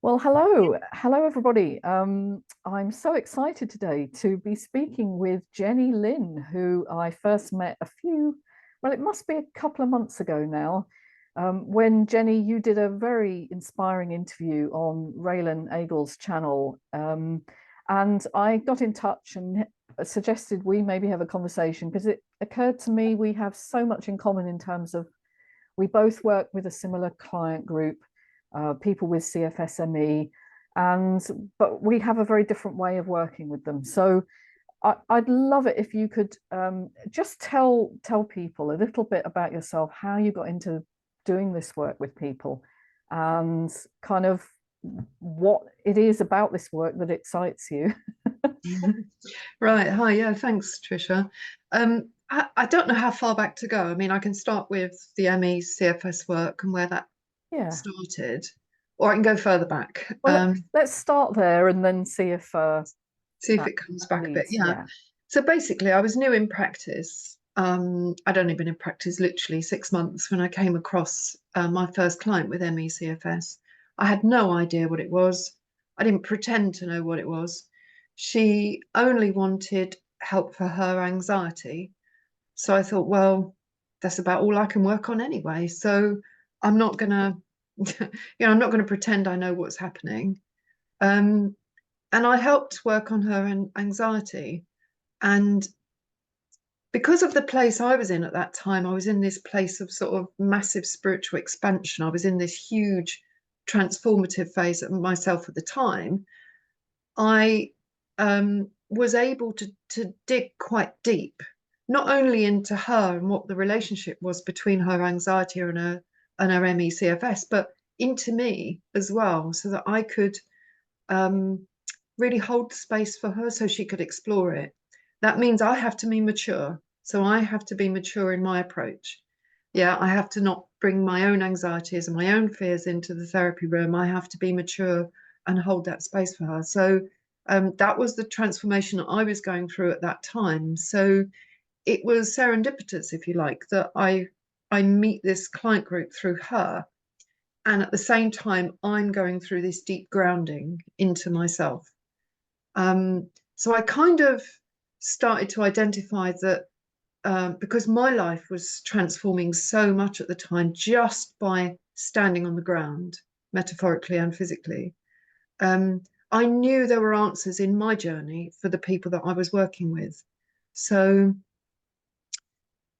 Well, hello everybody. I'm so excited today to be speaking with Jenny Lynn, who I first met well, it must be a couple of months ago now, when Jenny, you did a very inspiring interview on Raelan Agle's channel. And I got in touch and suggested we maybe have a conversation because it occurred to me we have so much in common in terms of we both work with a similar client group, people with CFSME, but we have a very different way of working with them. So I'd love it if you could just tell people a little bit about yourself, how you got into doing this work with people, and kind of what it is about this work that excites you. Right. Hi. Yeah. Thanks, Tricia. I don't know how far back to go. I mean, I can start with the ME CFS work and where that Yeah. started, or I can go further back. Well, let's start there and then see if See if that it comes back a bit. leads. Yeah. Yeah. So basically, I was new in practice. I'd only been in practice literally 6 months when I came across my first client with ME CFS. I had no idea what it was. I didn't pretend to know what it was. She only wanted help for her anxiety. So I thought, well, that's about all I can work on anyway. So I'm not gonna, I'm not gonna pretend I know what's happening. Um, and I helped work on her anxiety. And because of the place I was in at that time, I was in this place of sort of massive spiritual expansion. I was in this huge transformative phase of myself at the time. I was able to dig quite deep, not only into her and what the relationship was between her anxiety and her MECFS, but into me as well, so that I could um, really hold the space for her so she could explore it. That means I have to be mature. So I have to be mature in my approach. Yeah, I have to not bring my own anxieties and my own fears into the therapy room. I have to be mature and hold that space for her. So that was the transformation that I was going through at that time. So it was serendipitous, if you like, that I meet this client group through her. And at the same time, I'm going through this deep grounding into myself. So I kind of started to identify that because my life was transforming so much at the time just by standing on the ground, metaphorically and physically. Um, I knew there were answers in my journey for the people that I was working with. So,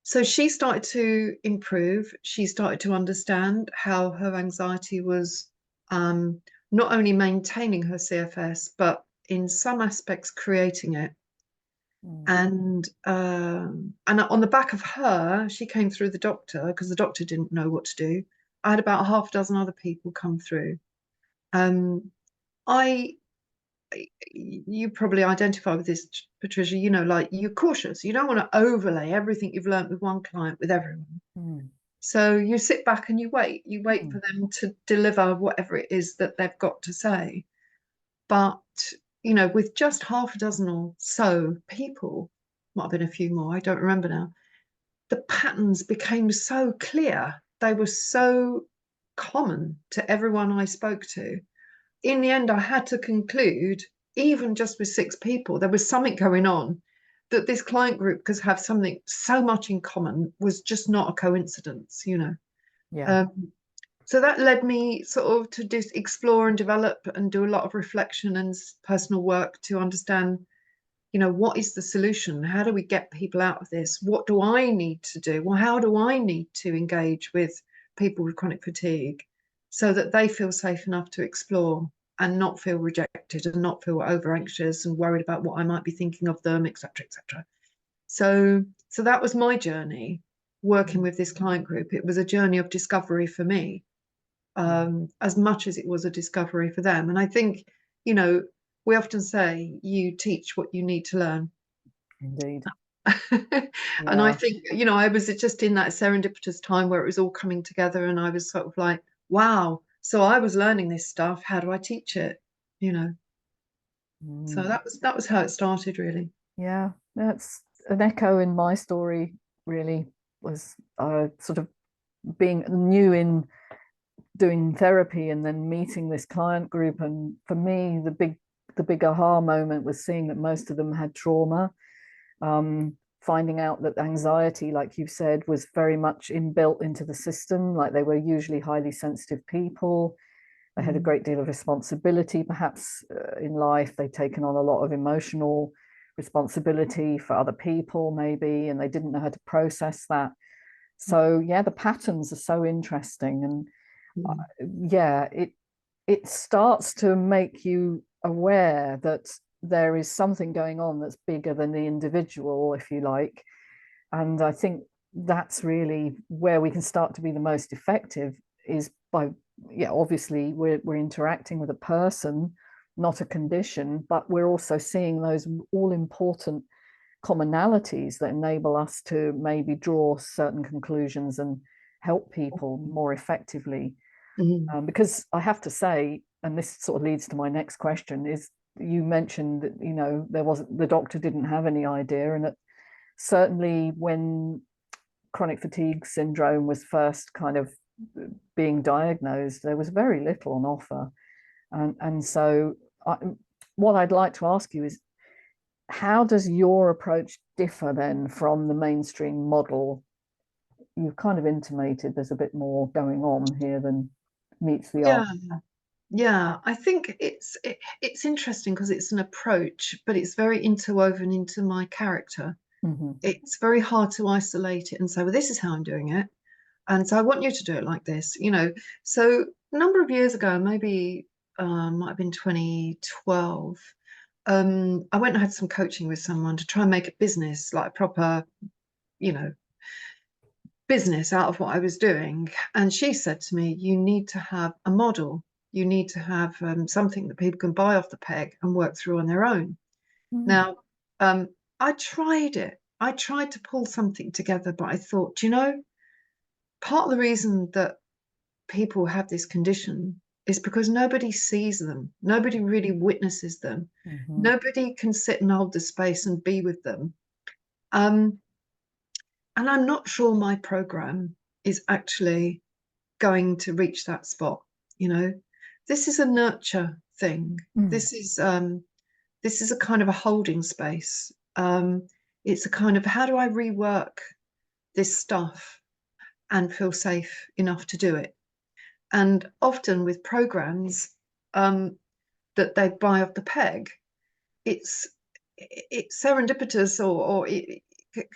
so she started to improve. She started to understand how her anxiety was um, not only maintaining her CFS, but in some aspects creating it. Mm. And on the back of her, she came through the doctor because the doctor didn't know what to do. I had about half a dozen other people come through. Um, I you probably identify with this, Patricia. You know, like you're cautious. You don't want to overlay everything you've learned with one client with everyone. Mm. So you sit back and you wait. You wait Mm. for them to deliver whatever it is that they've got to say. But with just half a dozen or so people, might have been a few more, I don't remember now, the patterns became so clear. They were so common to everyone I spoke to. In the end, I had to conclude, even just with 6 people, there was something going on that this client group could have something so much in common was just not a coincidence. Yeah. Um, so that led me sort of to just explore and develop and do a lot of reflection and personal work to understand, what is the solution? How do we get people out of this? What do I need to do? Well, how do I need to engage with people with chronic fatigue so that they feel safe enough to explore and not feel rejected and not feel over anxious and worried about what I might be thinking of them, etc., etc. So that was my journey working Mm. with this client group. It was a journey of discovery for me, Yeah. as much as it was a discovery for them. And I think, you know, we often say you teach what you need to learn. Indeed. And I Yeah. think, I was just in that serendipitous time where it was all coming together and I was sort of like, wow, so I was learning this stuff. How do I teach it? You know, so Mm. that was how it started really. Yeah. That's an echo in my story, really, was sort of being new in doing therapy and then meeting this client group. And for me, the big aha moment was seeing that most of them had trauma, finding out that anxiety, like you said, was very much inbuilt into the system. Like they were usually highly sensitive people. They had a great deal of responsibility, perhaps in life. They'd taken on a lot of emotional responsibility for other people, maybe, and they didn't know how to process that. So yeah, the patterns are so interesting, and yeah, it starts to make you aware that there is something going on that's bigger than the individual, if you like. And I think that's really where we can start to be the most effective, is by, yeah, obviously we're interacting with a person, not a condition, but we're also seeing those all important commonalities that enable us to maybe draw certain conclusions and help people more effectively. Because I have to say, and this sort of leads to my next question, is you mentioned that, you know, there wasn't, the doctor didn't have any idea, and that certainly when chronic fatigue syndrome was first kind of being diagnosed, there was very little on offer. And so what I'd like to ask you is, how does your approach differ then from the mainstream model? You've kind of intimated there's a bit more going on here than meets the eye. Yeah, I think it's interesting because it's an approach, but it's very interwoven into my character. It's very hard to isolate it and say, well, this is how I'm doing it. And so I want you to do it like this, you know. So a number of years ago, maybe might have been 2012, I went and had some coaching with someone to try and make a business, like a proper, you know, business out of what I was doing. And she said to me, you need to have a model. You need to have something that people can buy off the peg and work through on their own. Now, I tried it. I tried to pull something together, but I thought, you know, part of the reason that people have this condition is because nobody sees them. Nobody really witnesses them. Nobody can sit and hold the space and be with them. And I'm not sure my program is actually going to reach that spot. You know, this is a nurture thing. This is a kind of a holding space. It's a kind of, how do I rework this stuff and feel safe enough to do it? And often with programs that they buy off the peg, it's serendipitous or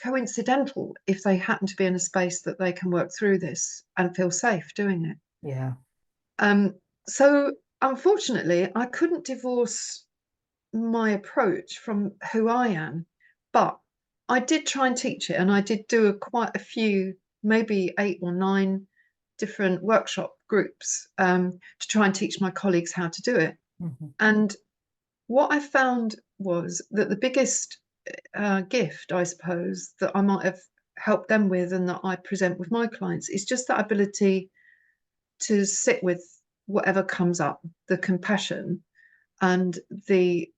coincidental if they happen to be in a space that they can work through this and feel safe doing it. Yeah. So unfortunately, I couldn't divorce my approach from who I am, but I did try and teach it, and I did do quite a few, maybe 8 or 9 different workshop groups to try and teach my colleagues how to do it. And what I found was that the biggest gift, I suppose, that I might have helped them with and that I present with my clients is just that ability to sit with whatever comes up, the compassion and the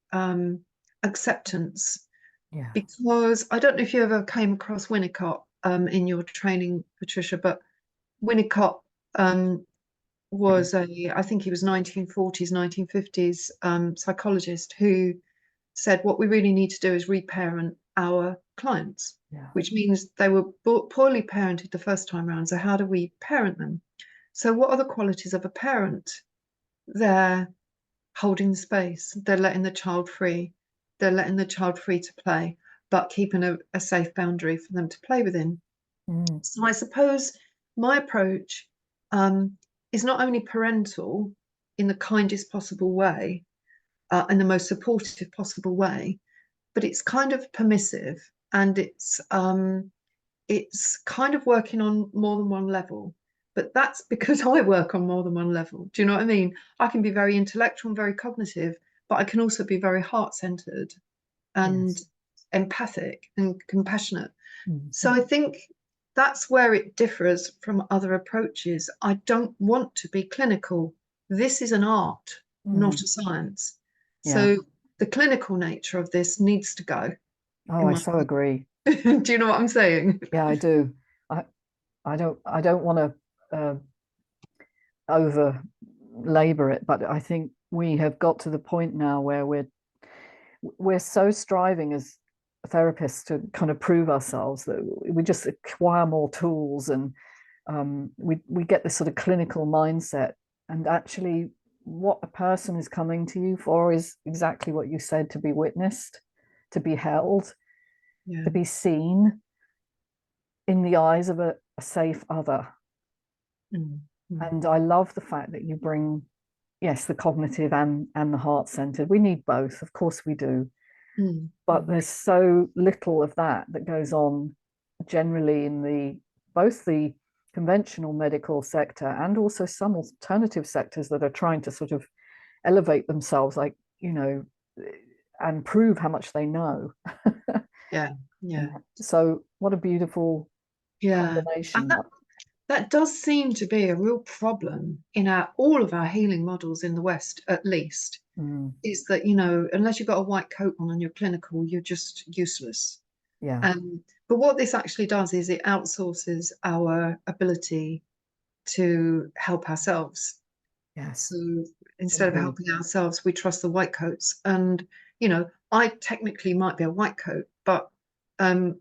acceptance. Yeah. Because I don't know if you ever came across Winnicott in your training, Patricia, but Winnicott was I think he was 1940s, 1950s psychologist who said what we really need to do is reparent our clients, which means they were poorly parented the first time around. So how do we parent them? So what are the qualities of a parent? They're holding the space. They're letting the child free. They're letting the child free to play, but keeping a safe boundary for them to play within. So I suppose my approach is not only parental in the kindest possible way and the most supportive possible way, but it's kind of permissive, and it's kind of working on more than one level. But that's because I work on more than one level. Do you know what I mean? I can be very intellectual and very cognitive, but I can also be very heart-centered and empathic and compassionate. So I think that's where it differs from other approaches. I don't want to be clinical. This is an art, not a science. So the clinical nature of this needs to go. Oh, I so agree. Do you know what I'm saying? Yeah, I do. I don't want to over labor it, but I think we have got to the point now where we're so striving as therapists to kind of prove ourselves that we just acquire more tools, and we get this sort of clinical mindset. And actually, what a person is coming to you for is exactly what you said: to be witnessed, to be held, Yeah. to be seen in the eyes of a safe other. Mm. Mm. And I love the fact that you bring, yes, the cognitive and the heart centered. We need both, of course we do. Mm. But there's so little of that that goes on generally in both the conventional medical sector and also some alternative sectors that are trying to sort of elevate themselves, like, and prove how much they know. Yeah. Yeah. So what a beautiful Yeah. And combination. that does seem to be a real problem in all of our healing models in the West, at least, Mm, is that, unless you've got a white coat on and you're clinical, you're just useless. yeah, But what this actually does is it outsources our ability to help ourselves. yes, So instead of indeed. helping ourselves, we trust the white coats. And, I technically might be a white coat, but Mm,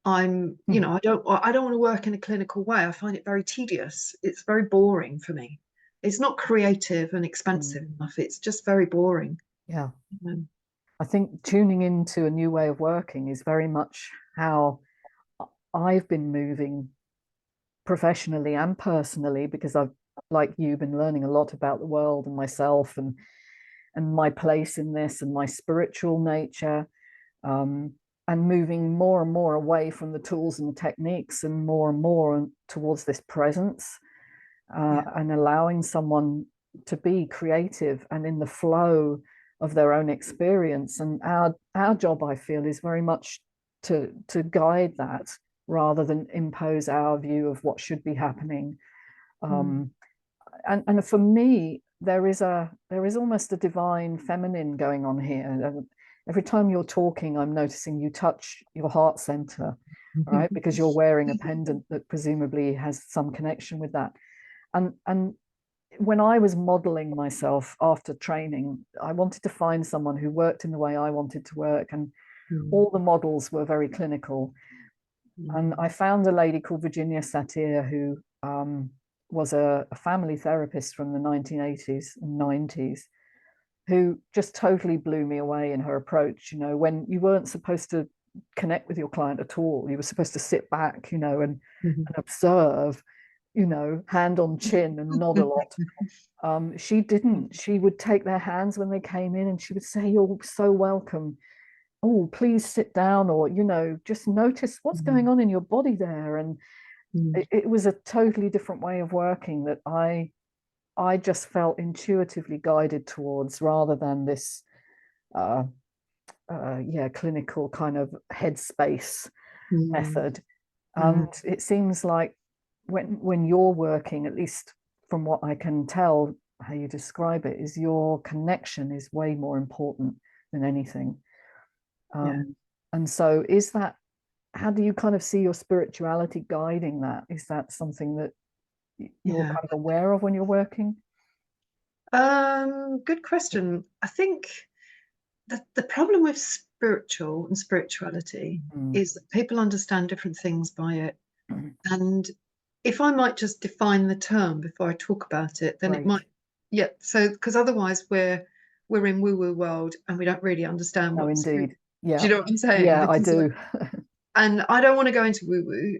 I don't want to work in a clinical way. I find it very tedious. It's very boring for me. It's not creative and mm, expensive enough. It's just very boring. yeah. Um, I think tuning into a new way of working is very much how I've been moving professionally and personally, because I've, like you, been learning a lot about the world and myself, and my place in this and my spiritual nature, um, and moving more and more away from the tools and techniques and more towards this presence, yeah, and allowing someone to be creative and in the flow of their own experience. And our job, I feel, is very much to guide that rather than impose our view of what should be happening. mm, Um, and for me, there is almost a divine feminine going on here. And every time you're talking, I'm noticing you touch your heart center, right? Because you're wearing a pendant that presumably has some connection with that. And when I was modeling myself after training, I wanted to find someone who worked in the way I wanted to work, and mm, all the models were very clinical. And mm, I found a lady called Virginia Satir, who was a family therapist from the 1980s and 90s, who just totally blew me away in her approach. When you weren't supposed to connect with your client at all, you were supposed to sit back, mm. and observe, hand on chin and nod a lot. She didn't. She would take their hands when they came in, and she would say, "You're so welcome. Oh, please sit down," or, just notice what's going Mm, on in your body there. And mm, it was a totally different way of working that I just felt intuitively guided towards, rather than this uh, clinical kind of headspace mm, method. mm. And it seems like when you're working, at least from what I can tell, how you describe it, is your connection is way more important than anything. Yeah, And so, is that, how do you kind of see your spirituality guiding that? Is that something that you're yeah. kind of aware of when you're working? Good question. I think the problem with spiritual and spirituality Mm, is that people understand different things by it. And if I might just define the term before I talk about it, then it might, great. yeah. So, because otherwise we're in woo-woo world and we don't really understand No, what spirit. indeed. Do Yeah. you know what I'm saying? Yeah, I Because do. and I don't want to go into woo-woo,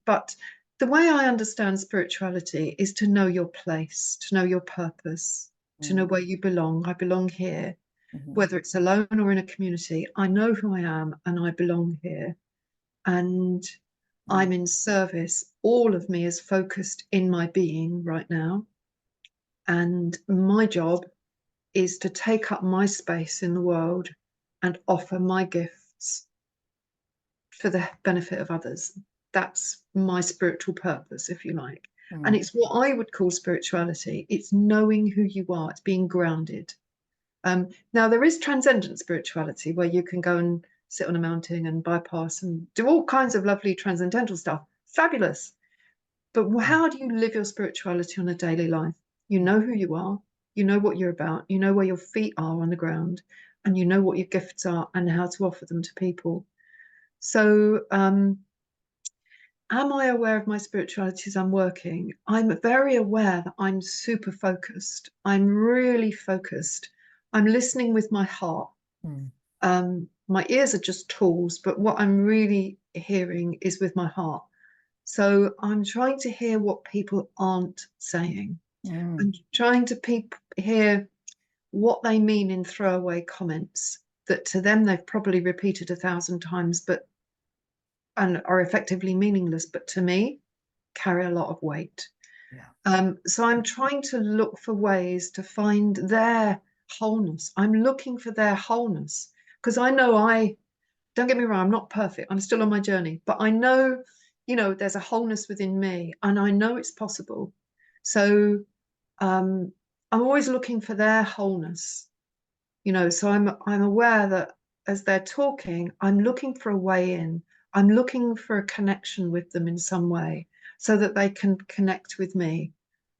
but the way I understand spirituality is to know your place, to know your purpose, to know Mm, where you belong. I belong here, mhm, whether it's alone or in a community. I know who I am and I belong here. And mm, I'm in service. All of me is focused in my being right now. And my job is to take up my space in the world and offer my gifts for the benefit of others. That's my spiritual purpose, if you like. And mm, it's what I would call spirituality. It's knowing who you are, it's being grounded. Now, there is transcendent spirituality where you can go and sit on a mountain and bypass and do all kinds of lovely transcendental stuff. Fabulous. But how do you live your spirituality on a daily life? You know who you are, you know what you're about, you know where your feet are on the ground, and you know what your gifts are and how to offer them to people. So, am I aware of my spirituality as I'm working? I'm very aware that I'm super focused. I'm really focused. I'm listening with my heart. Mm. My ears are just tools, but what I'm really hearing is with my heart. So I'm trying to hear what people aren't saying. Mm. I'm trying to hear what they mean in throwaway comments that to them they've probably repeated 1,000 times, but and are effectively meaningless, but to me carry a lot of weight. Yeah. So I'm trying to look for ways to find their wholeness. I'm looking for their wholeness because I know don't get me wrong, I'm not perfect. I'm still on my journey, but I know, there's a wholeness within me and I know it's possible. So I'm always looking for their wholeness, so I'm aware that as they're talking, I'm looking for a way in. I'm looking for a connection with them in some way so that they can connect with me.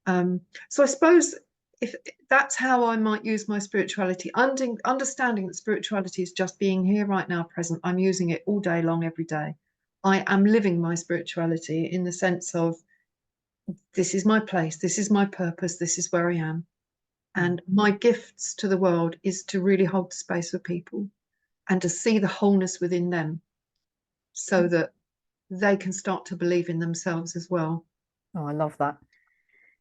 So I suppose if that's how I might use my spirituality, understanding that spirituality is just being here right now, present. I'm using it all day long, every day. I am living my spirituality in the sense of this is my place, this is my purpose, this is where I am. Mm. And my gifts to the world is to really hold space for people and to see the wholeness within them so that they can start to believe in themselves as well. Oh, I love that.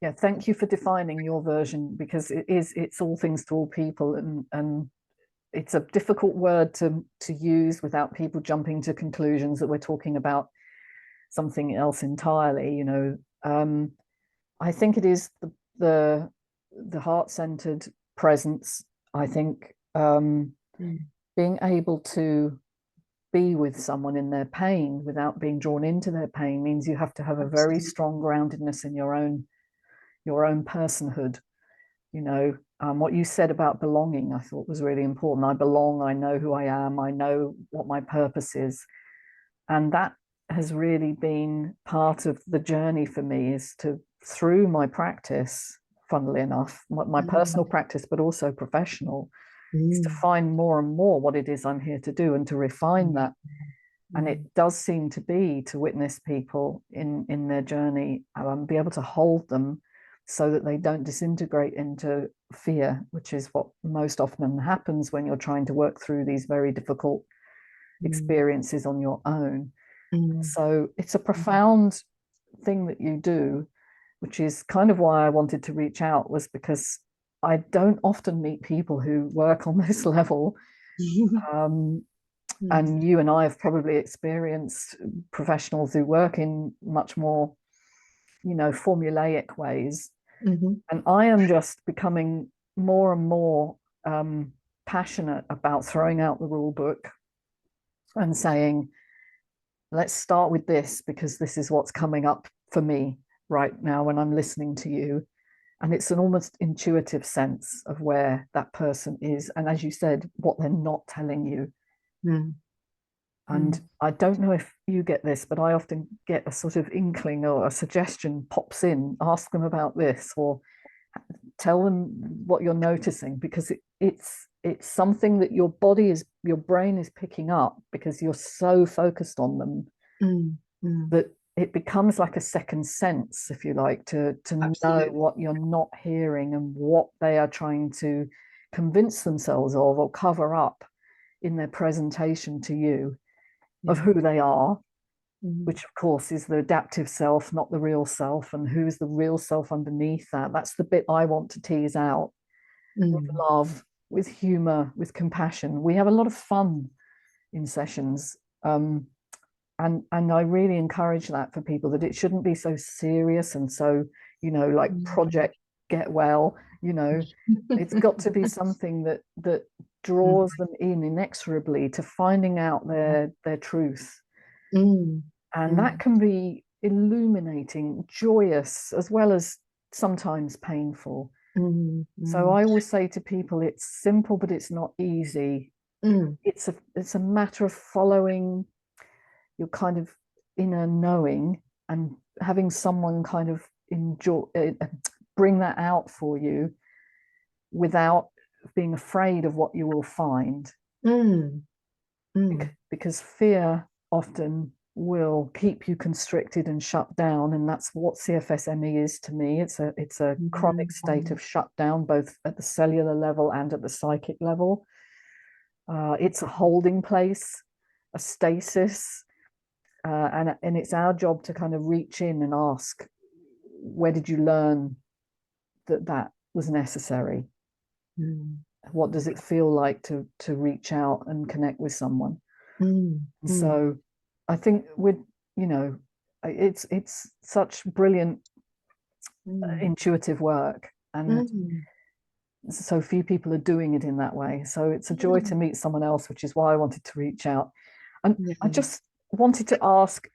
Yeah, thank you for defining your version because it's all things to all people, and it's a difficult word to use without people jumping to conclusions that we're talking about something else entirely, I think it is the the heart-centered presence. I think Mm. being able to be with someone in their pain without being drawn into their pain means you have to have a very Absolutely. strong groundedness in your own personhood. What you said about belonging, I thought was really important. I belong, I know who I am, I know what my purpose is. And that has really been part of the journey for me, is to, through my practice, funnily enough, my Mm. personal practice, but also professional, is to Mm. find more and more what it is I'm here to do and to refine that. And it Mm. does seem to be to witness people in their journey, be able to hold them so that they don't disintegrate into fear, which is what most often happens when you're trying to work through these very difficult Mm. experiences on your own. Mm. So it's a profound thing that you do, which is kind of why I wanted to reach out, was because I don't often meet people who work on this level. Um, Mm. and you and I have probably experienced professionals who work in much more, formulaic ways. Mhm. And I am just becoming more and more um, passionate about throwing out the rule book and saying, let's start with this because this is what's coming up for me right now when I'm listening to you. And it's an almost intuitive sense of where that person is. And as you said, what they're not telling you. Mm. And Mm. I don't know if you get this, but I often get a sort of inkling or a suggestion pops in, ask them about this, or tell them what you're noticing, because it's something that your brain is picking up because you're so focused on them Mm. Mm. that it becomes like a second sense, if you like, to know Absolutely. what you're not hearing and what they are trying to convince themselves of or cover up in their presentation to you of Yeah. who they are, Mm. which of course is the adaptive self, not the real self. And who's the real self underneath that? That's the bit I want to tease out with Mm. love, with humor, with compassion. We have a lot of fun in sessions. And I really encourage that for people, that it shouldn't be so serious and so, like Mm. project get well, it's got to be something that draws them in inexorably to finding out their truth. Mm. And that Mm. can be illuminating, joyous, as well as sometimes painful. Mm. So Mm. I always say to people, it's simple, but it's not easy. Mm. It's a matter of following your kind of inner knowing and having someone kind of enjoy bring that out for you without being afraid of what you will find. Mm. Mm. Because fear often will keep you constricted and shut down, and that's what CFSME is to me. It's a chronic state of shutdown, both at the cellular level and at the psychic level. It's a holding place, a stasis, and it's our job to kind of reach in and ask, where did you learn that that was necessary? Mm. What does it feel like to reach out and connect with someone? Mm. And Mm. so I think with, you know, it's such brilliant intuitive work, and Mm. so few people are doing it in that way. So it's a joy to Mm. meet someone else, which is why I wanted to reach out. And Yeah. I just wanted to ask,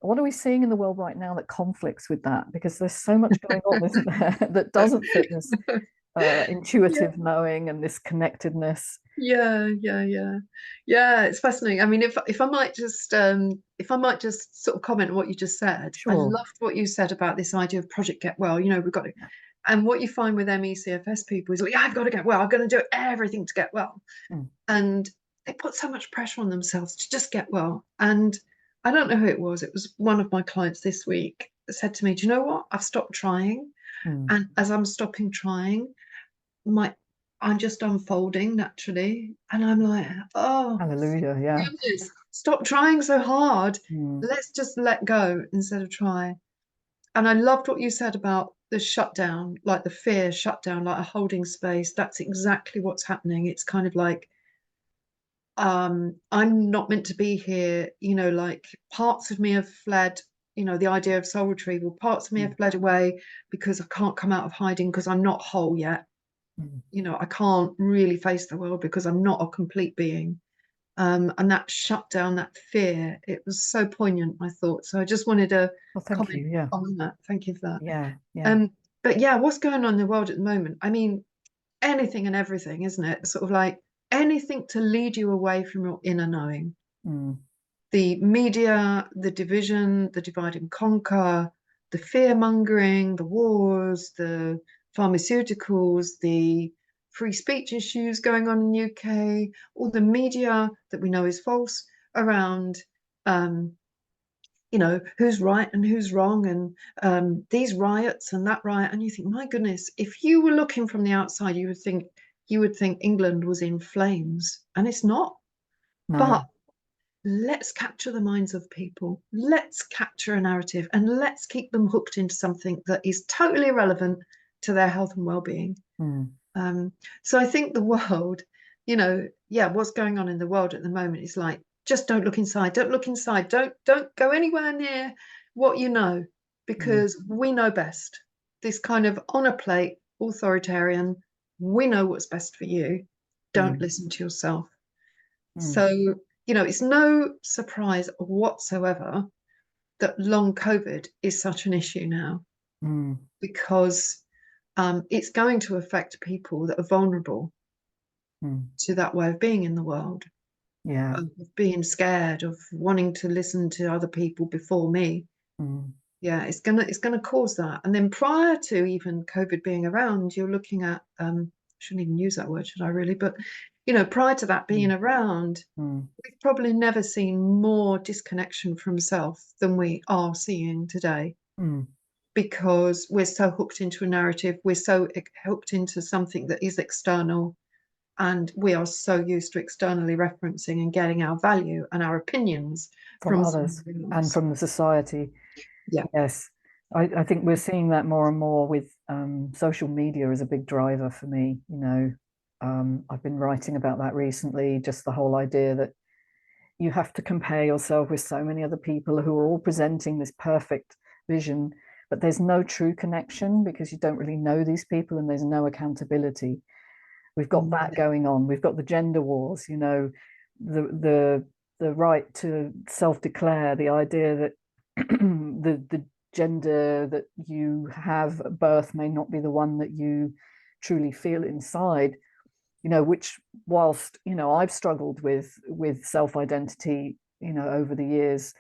what are we seeing in the world right now that conflicts with that? Because there's so much going on, isn't there, that doesn't fit this Yeah. intuitive knowing and this connectedness. Yeah, it's fascinating. I mean, if I might just sort of comment on what you just said. I Sure. loved what you said about this idea of Project Get Well. We've got to, and what you find with MECFS people is, like, yeah, I've got to get well. I'm going to do everything to get well. Mm. And they put so much pressure on themselves to just get well. And I don't know who it was. It was one of my clients this week that said to me, do you know what? I've stopped trying. Mm. And as I'm stopping trying, my I'm just unfolding naturally. And I'm like, oh, Hallelujah. Yeah. goodness, stop trying so hard. Mm. Let's just let go instead of try. And I loved what you said about the shutdown, like the fear shutdown, like a holding space. That's exactly what's happening. It's kind of like, I'm not meant to be here, like parts of me have fled, the idea of soul retrieval, parts of me Mm. have fled away because I can't come out of hiding because I'm not whole yet. Mm. I can't really face the world because I'm not a complete being. And that shutdown, that fear, it was so poignant, I thought. So I just wanted to Well, thank comment you. Yeah. on that. Thank you for that. Yeah. Yeah. But yeah, what's going on in the world at the moment? I mean, anything and everything, isn't it? Sort of like anything to lead you away from your inner knowing. Mm. The media, the division, the divide and conquer, the fear mongering, the wars, the pharmaceuticals, the free speech issues going on in the UK, all the media that we know is false around, who's right and who's wrong, and these riots and that riot. And you think, my goodness, if you were looking from the outside, you would think England was in flames, and it's not. No. But let's capture the minds of people. Let's capture a narrative and let's keep them hooked into something that is totally irrelevant to their health and well-being. Mm. So I think the world, what's going on in the world at the moment is like, just don't look inside. Don't look inside. Don't go anywhere near what you know, Mm. because we know best. This kind of on a plate, authoritarian, we know what's best for you. Don't Mm. listen to yourself. Mm. So, it's no surprise whatsoever that long COVID is such an issue now, Mm. because it's going to affect people that are vulnerable Mm. to that way of being in the world, Yeah. of being scared, of wanting to listen to other people before me. Mm. Yeah, it's gonna cause that. And then prior to even COVID being around, you're looking at shouldn't even use that word, should I really? But prior to that being Mm. around, Mm. we've probably never seen more disconnection from self than we are seeing today, Mm. because we're so hooked into a narrative, we're so hooked into something that is external, and we are so used to externally referencing and getting our value and our opinions From from others somebody and else. from the society. Yeah. Yes. I think we're seeing that more and more with social media as a big driver for me. I've been writing about that recently, just the whole idea that you have to compare yourself with so many other people who are all presenting this perfect vision, but there's no true connection because you don't really know these people and there's no accountability. We've got that going on. We've got the gender wars, the the the right to self-declare, the idea that the gender that you have at birth may not be the one that you truly feel inside, which whilst I've struggled with self-identity over the years,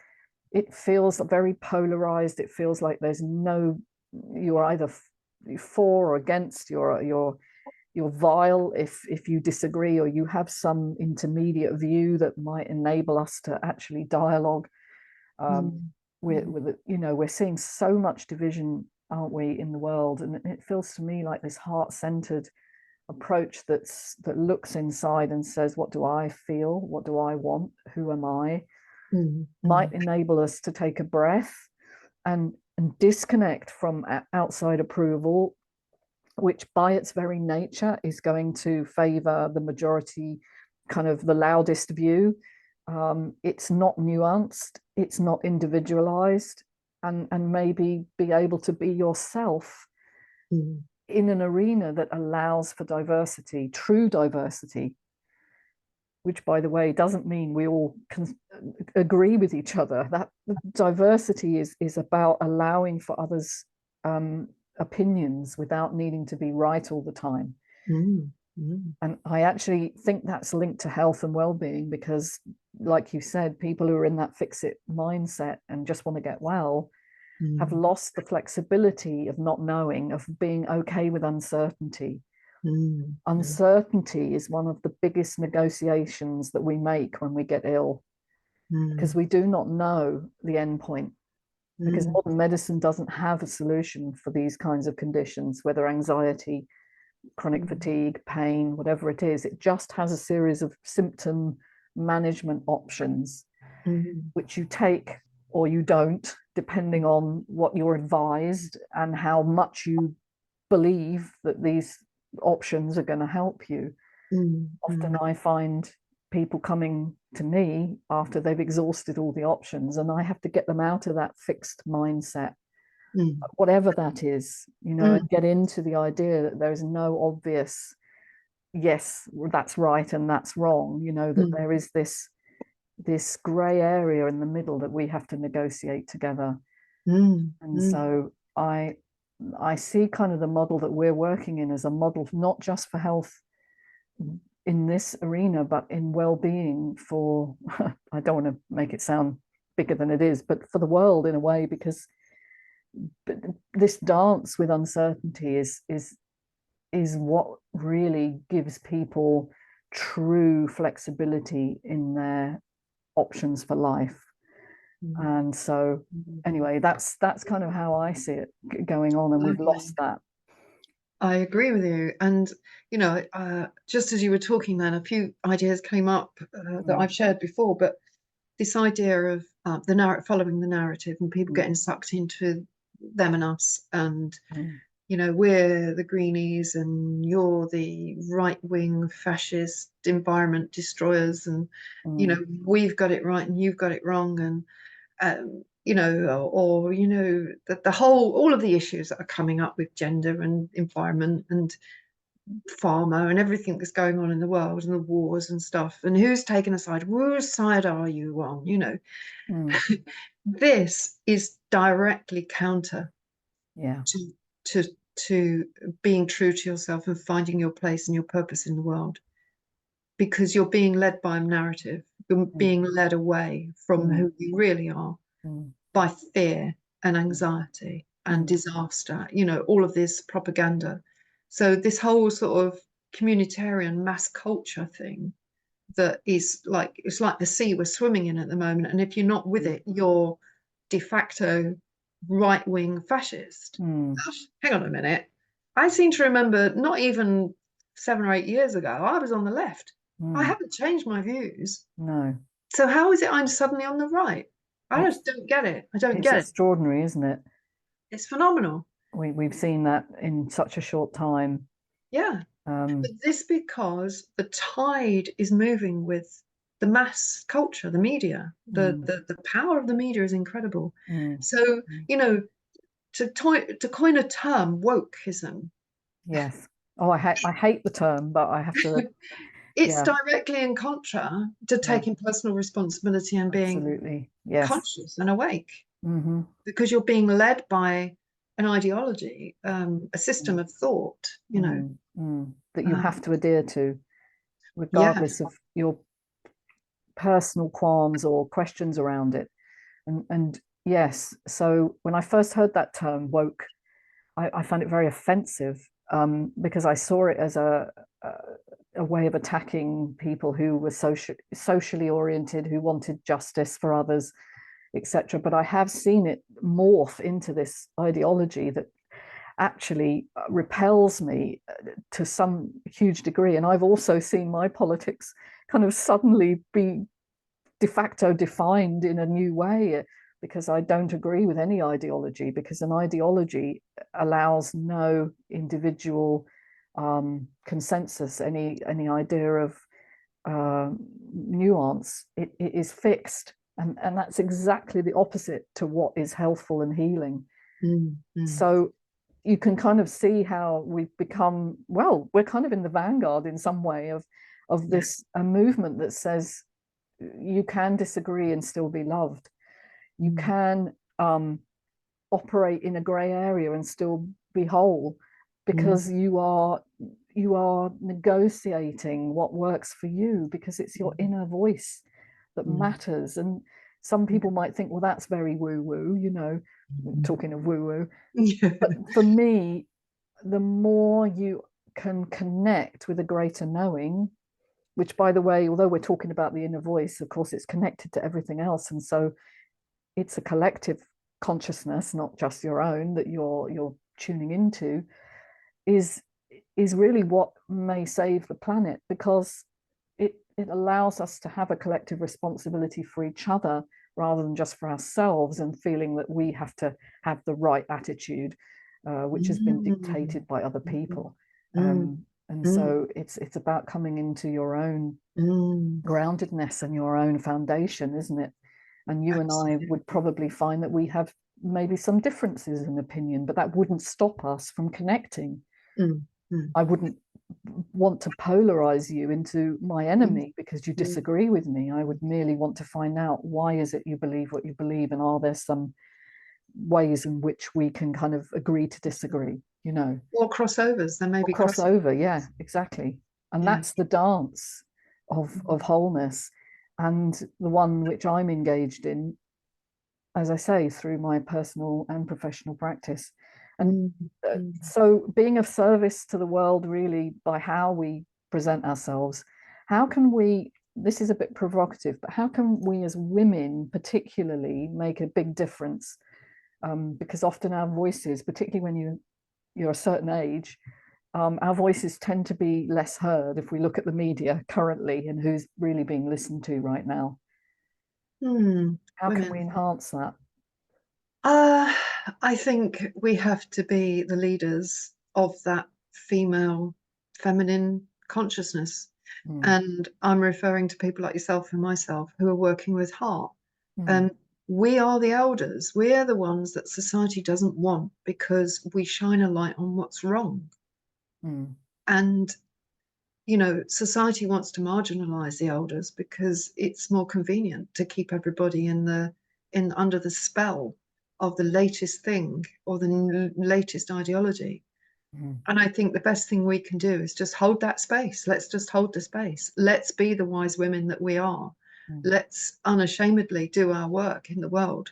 it feels very polarized. It feels like there's no, you're either for or against, you're vile if you disagree, or you have some intermediate view that might enable us to actually dialogue. Mm. We're seeing so much division, aren't we, in the world? And it feels to me like this heart-centered approach that looks inside and says, what do I feel? What do I want? Who am I? Mm. Might enable us to take a breath and disconnect from outside approval, which by its very nature is going to favor the majority, kind of the loudest view. It's not nuanced, it's not individualized, and maybe be able to be yourself Mm. in an arena that allows for diversity, true diversity, which, by the way, doesn't mean we all can agree with each other. That diversity is about allowing for others' opinions without needing to be right all the time. Mm. Mm. And I actually think that's linked to health and well-being, because, like you said, people who are in that fix-it mindset and just want to get well have Mm. lost the flexibility of not knowing, of being okay with uncertainty. Mm. Mm. Uncertainty is one of the biggest negotiations that we make when we get ill, because Mm. we do not know the end point. Because Mm. modern medicine doesn't have a solution for these kinds of conditions, whether anxiety, chronic fatigue, pain, whatever it is. It just has a series of symptom management options, Mm. which you take or you don't, depending on what you're advised and how much you believe that these options are going to help you. Mm. Often Mm. I find people coming to me after they've exhausted all the options, and I have to get them out of that fixed mindset, Mm. whatever that is, and Mm. get into the idea that there is no obvious yes, that's right and that's wrong, that Mm. there is this gray area in the middle that we have to negotiate together. Mm. And Mm. so I see kind of the model that we're working in as a model not just for health in this arena, but in well-being for I don't want to make it sound bigger than it is, but for the world in a way, because this dance with uncertainty is what really gives people true flexibility in their options for life. Mm. And so anyway, that's kind of how I see it going on, and we've lost Lovely. that. I agree with you. And, just as you were talking then, a few ideas came up that Mm, I've shared before, but this idea of following the narrative and people mm, getting sucked into them and us, and mm, we're the greenies and you're the right-wing fascist environment destroyers, and mm, we've got it right and you've got it wrong, and or the whole all of the issues that are coming up with gender and environment and pharma and everything that's going on in the world and the wars and stuff, and who's taking a side, whose side are you on, mm. this is directly counter Yeah. to to to being true to yourself and finding your place and your purpose in the world, because you're being led by a narrative, you're Mm, being led away from mm, who you really are mm, by fear and mm, anxiety and mm, disaster, all of this propaganda. So this whole sort of communitarian mass culture thing that is like, it's like the sea we're swimming in at the moment. And if you're not with mm, it, you're de facto right-wing fascist. mm, Gosh, hang on a minute. I seem to remember not even 7 or 8 years ago, I was on the left. I mm. haven't changed my views. No, So how is it I'm suddenly on the right? I it's just don't get it. I don't it's get it. extraordinary, isn't it? It's phenomenal. We've seen that in such a short time. Yeah. But Um, this because the tide is moving with the mass culture, the media. mm, The power of the media is incredible. mm, So, mm. to coin a term, wokeism, Yes. Oh, I hate the term, but I have to. it's Yeah, directly in contra to yeah, taking personal responsibility and being absolutely. Yes. conscious and awake, Mm-hmm. because you're being led by an ideology, a system Mm, of thought, mm, mm. That you have Um, to adhere to, yeah. regardless of your personal qualms or questions around it. And yes, so when I first heard that term woke, I found it very offensive, because I saw it as a way of attacking people who were socially oriented, who wanted justice for others, etc. But I have seen it morph into this ideology that actually repels me to some huge degree. And I've also seen my politics kind of suddenly be de facto defined in a new way, because I don't agree with any ideology, because an ideology allows no individual consensus, any idea of nuance. It is fixed, and that's exactly the opposite to what is healthful and healing. So you can kind of see how we've become, well, we're kind of in the vanguard in some way of this a movement that says you can disagree and still be loved. You can operate in a gray area and still be whole, because you are negotiating what works for you, because it's your inner voice that matters. And some people might think, well, that's very woo woo, talking of woo woo. But for me, the more you can connect with a greater knowing, which, by the way, although we're talking about the inner voice, of course, it's connected to everything else. And so it's a collective consciousness, not just your own, that you're tuning into, is really what may save the planet, because it allows us to have a collective responsibility for each other rather than just for ourselves, and feeling that we have to have the right attitude, which has been dictated by other people. And so it's about coming into your own groundedness and your own foundation, isn't it? And you Absolutely. And I would probably find that we have maybe some differences in opinion, but that wouldn't stop us from connecting. I wouldn't want to polarize you into my enemy because you disagree with me. I would merely want to find out, why is it you believe what you believe, and are there some ways in which we can kind of agree to disagree, or crossovers. There may be crossover. Yeah, exactly. And that's the dance of wholeness, and the one which I'm engaged in, as I say, through my personal and professional practice. And so being of service to the world, really, by how we present ourselves, how can we, this is a bit provocative, but how can we as women particularly make a big difference? Because often our voices, particularly when you're a certain age, our voices tend to be less heard if we look at the media currently and who's really being listened to right now. How can we enhance that? I think we have to be the leaders of that feminine consciousness. And I'm referring to people like yourself and myself who are working with heart. And we are the elders. We are the ones that society doesn't want, because we shine a light on what's wrong. And society wants to marginalize the elders because it's more convenient to keep everybody under the spell of the latest thing or the latest ideology. And I think the best thing we can do is just hold that space. Let's just hold the space. Let's be the wise women that we are. Let's unashamedly do our work in the world,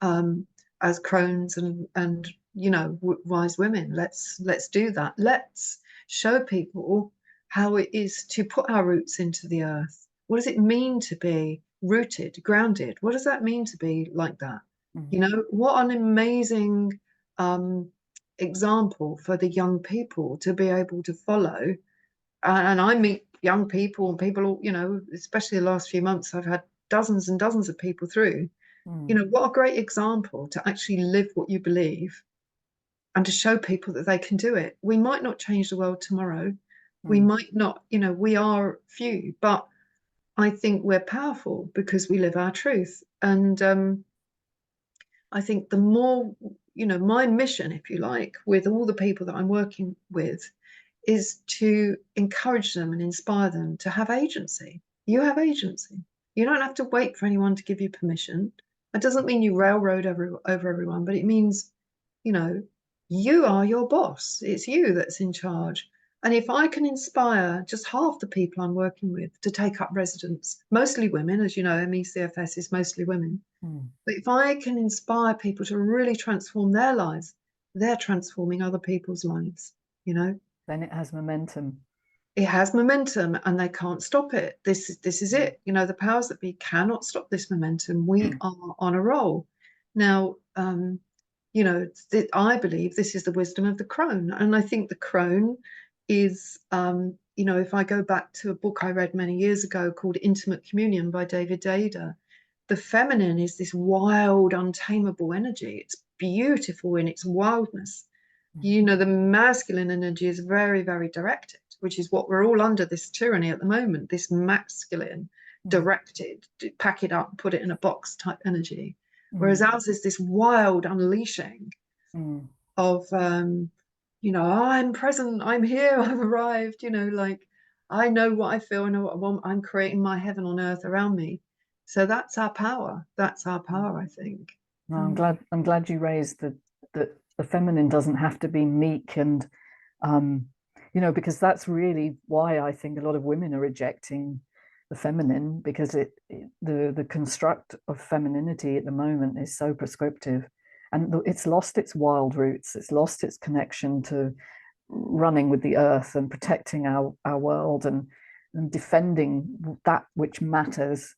as crones and wise women. Let's do that. Let's show people how it is to put our roots into the earth. What does it mean to be rooted, grounded? What does that mean to be like that? What an amazing example for the young people to be able to follow. And I meet young people and people, especially the last few months, I've had dozens and dozens of people through. What a great example to actually live what you believe and to show people that they can do it. We might not change the world tomorrow. We might not, we are few, but I think we're powerful because we live our truth. And I think the more, my mission, if you like, with all the people that I'm working with, is to encourage them and inspire them to have agency. You have agency. You don't have to wait for anyone to give you permission. That doesn't mean you railroad over everyone, but it means, you are your boss. It's you that's in charge. And if I can inspire just half the people I'm working with to take up residence, mostly women, as you know, MECFS is mostly women. Mm. But if I can inspire people to really transform their lives, they're transforming other people's lives, you know. Then it has momentum. It has momentum and they can't stop it. This is it. You know, the powers that be cannot stop this momentum. We are on a roll. Now, you know, I believe this is the wisdom of the crone. And I think the crone is, you know, if I go back to a book I read many years ago called Intimate Communion by David Dada, the feminine is this wild, untamable energy. It's beautiful in its wildness. You know, the masculine energy is very, very directed, which is what we're all under, this tyranny at the moment, this masculine, directed, pack it up, put it in a box type energy. Whereas ours is this wild unleashing of, you know, I'm present, I'm here, I've arrived, you know, like I know what I feel, I know what I want, I'm creating my heaven on earth around me. So that's our power. That's our power, I think. No, I'm glad you raised that the feminine doesn't have to be meek and you know, because that's really why I think a lot of women are rejecting the feminine, because the construct of femininity at the moment is so prescriptive, and it's lost its wild roots. It's lost its connection to running with the earth and protecting our world and defending that which matters.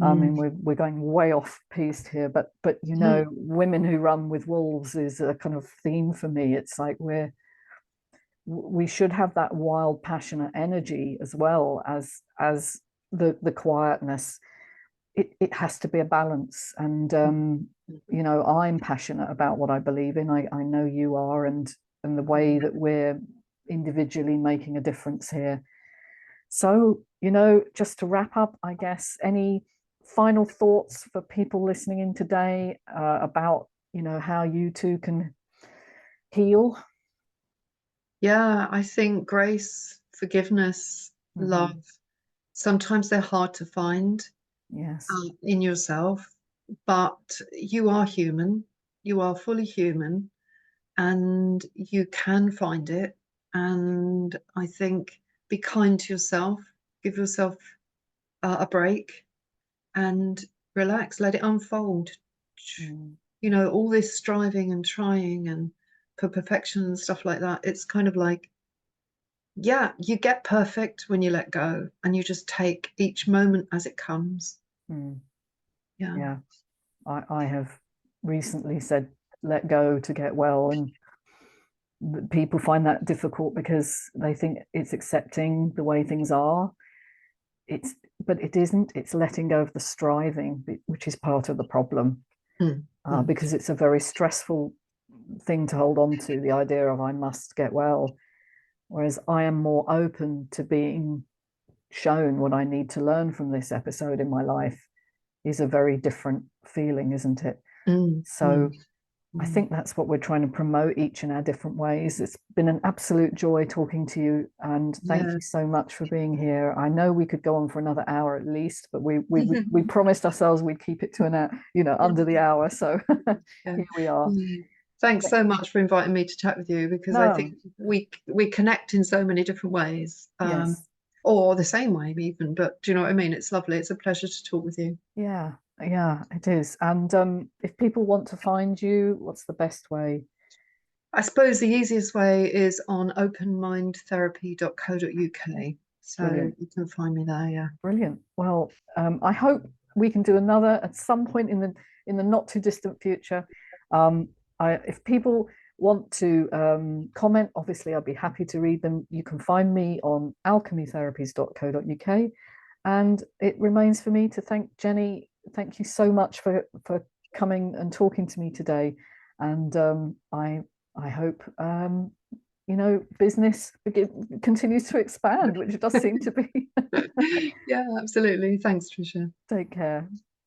I mean, we're going way off piste here, but you know, women who run with wolves is a kind of theme for me. It's like we should have that wild, passionate energy as well as the quietness. It has to be a balance, and you know, I'm passionate about what I believe in. I know you are, and the way that we're individually making a difference here. So, you know, just to wrap up, I guess, any final thoughts for people listening in today about, you know, how you two can heal? Yeah, I think grace, forgiveness, love, sometimes they're hard to find Yes. in yourself, but you are human, you are fully human, and you can find it. And I think be kind to yourself, give yourself a break and relax, let it unfold. You know, all this striving and trying and for perfection and stuff like that, it's kind of like, yeah, you get perfect when you let go and you just take each moment as it comes. Yeah. Yeah. I have recently said let go to get well, and people find that difficult because they think it's accepting the way things are. But it isn't. It's letting go of the striving, which is part of the problem, because it's a very stressful thing to hold on to, the idea of I must get well. Whereas I am more open to being shown what I need to learn from this episode in my life is a very different feeling, isn't it? So I think that's what we're trying to promote, each in our different ways. It's been an absolute joy talking to you, and thank you so much for being here. I know we could go on for another hour at least, but we promised ourselves we'd keep it to an hour, you know, under the hour. So here we are. Thanks so much for inviting me to chat with you, because I think we connect in so many different ways, Yes. or the same way even. But do you know what I mean? It's lovely. It's a pleasure to talk with you. Yeah, yeah, it is. And if people want to find you, what's the best way? I suppose the easiest way is on openmindtherapy.co.uk. So Brilliant. you can find me there, yeah. Brilliant. Well, I hope we can do another at some point in the not too distant future. If people want to comment, obviously I'll be happy to read them. You can find me on alchemytherapies.co.uk. And it remains for me to thank Jenny. Thank you so much for coming and talking to me today. And I hope you know, business continues to expand, which it does seem to be. Yeah, absolutely. Thanks, Tricia. Take care.